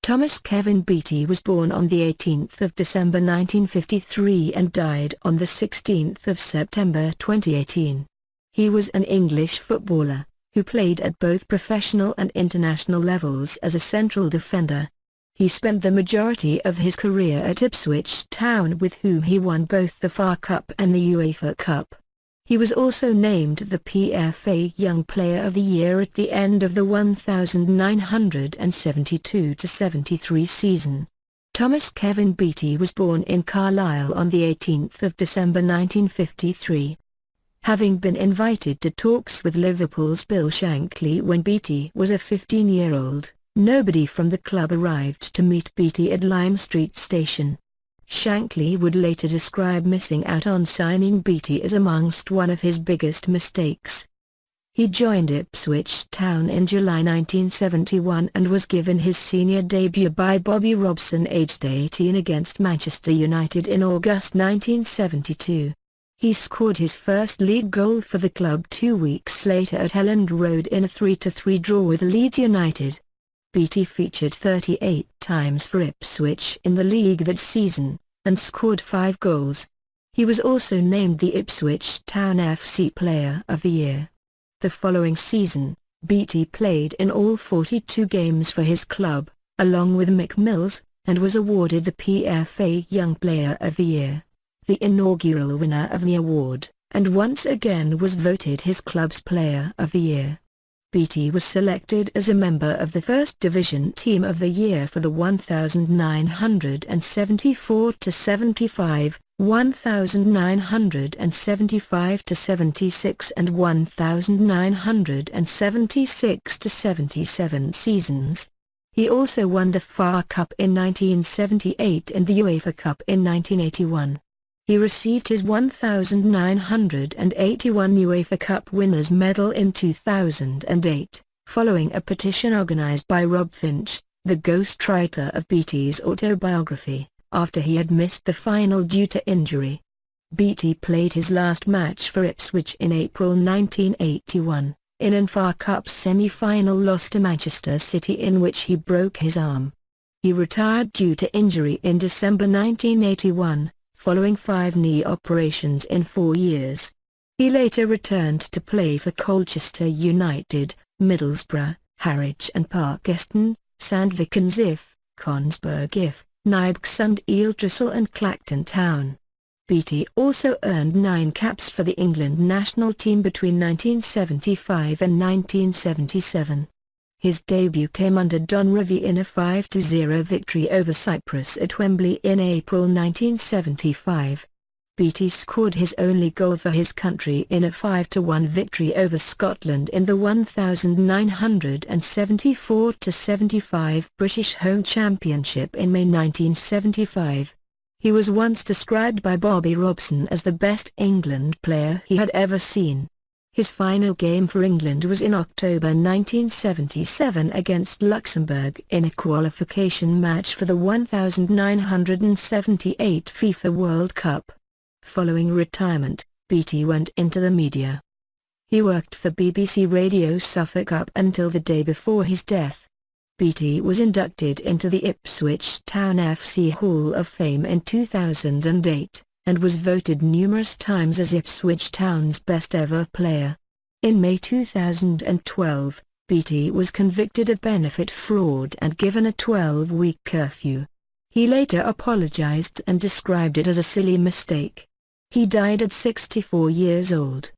Thomas Kevin Beattie was born on the 18th of December 1953 and died on the 16th of September 2018. He was an English footballer, who played at both professional and international levels as a central defender. He spent the majority of his career at Ipswich Town, with whom he won both the FA Cup and the UEFA Cup. He was also named the PFA Young Player of the Year at the end of the 1972-73 season. Thomas Kevin Beattie was born in Carlisle on the 18th of December 1953. Having been invited to talks with Liverpool's Bill Shankly when Beattie was a 15-year-old, nobody from the club arrived to meet Beattie at Lime Street Station. Shankly would later describe missing out on signing Beattie as amongst one of his biggest mistakes. He joined Ipswich Town in July 1971 and was given his senior debut by Bobby Robson aged 18 against Manchester United in August 1972. He scored his first league goal for the club 2 weeks later at Elland Road in a 3-3 draw with Leeds United. Beattie featured 38 times for Ipswich in the league that season, and scored 5 goals. He was also named the Ipswich Town F.C. Player of the Year. The following season, Beattie played in all 42 games for his club, along with Mick Mills, and was awarded the PFA Young Player of the Year, the inaugural winner of the award, and once again was voted his club's Player of the Year. Beattie was selected as a member of the First Division Team of the Year for the 1974-75, 1975-76 and 1976-77 seasons. He also won the FA Cup in 1978 and the UEFA Cup in 1981. He received his 1981 UEFA Cup Winners' Medal in 2008, following a petition organised by Rob Finch, the ghostwriter of Beattie's autobiography, after he had missed the final due to injury. Beattie played his last match for Ipswich in April 1981, in an FA Cup semi-final loss to Manchester City in which he broke his arm. He retired due to injury in December 1981. Following 5 knee operations in 4 years. He later returned to play for Colchester United, Middlesbrough, Harwich and Parkeston, Sandvikens IF, Kongsberg IF, Nybergsund Il-Trysil and Clacton Town. Beattie also earned 9 caps for the England national team between 1975 and 1977. His debut came under Don Revie in a 5-0 victory over Cyprus at Wembley in April 1975. Beattie scored his only goal for his country in a 5-1 victory over Scotland in the 1974-75 British Home Championship in May 1975. He was once described by Bobby Robson as the best England player he had ever seen. His final game for England was in October 1977 against Luxembourg in a qualification match for the 1978 FIFA World Cup. Following retirement, Beattie went into the media. He worked for BBC Radio Suffolk up until the day before his death. Beattie was inducted into the Ipswich Town F.C. Hall of Fame in 2008. And was voted numerous times as Ipswich Town's best ever player. In May 2012, Beattie was convicted of benefit fraud and given a 12-week curfew. He later apologized and described it as a silly mistake. He died at 64 years old.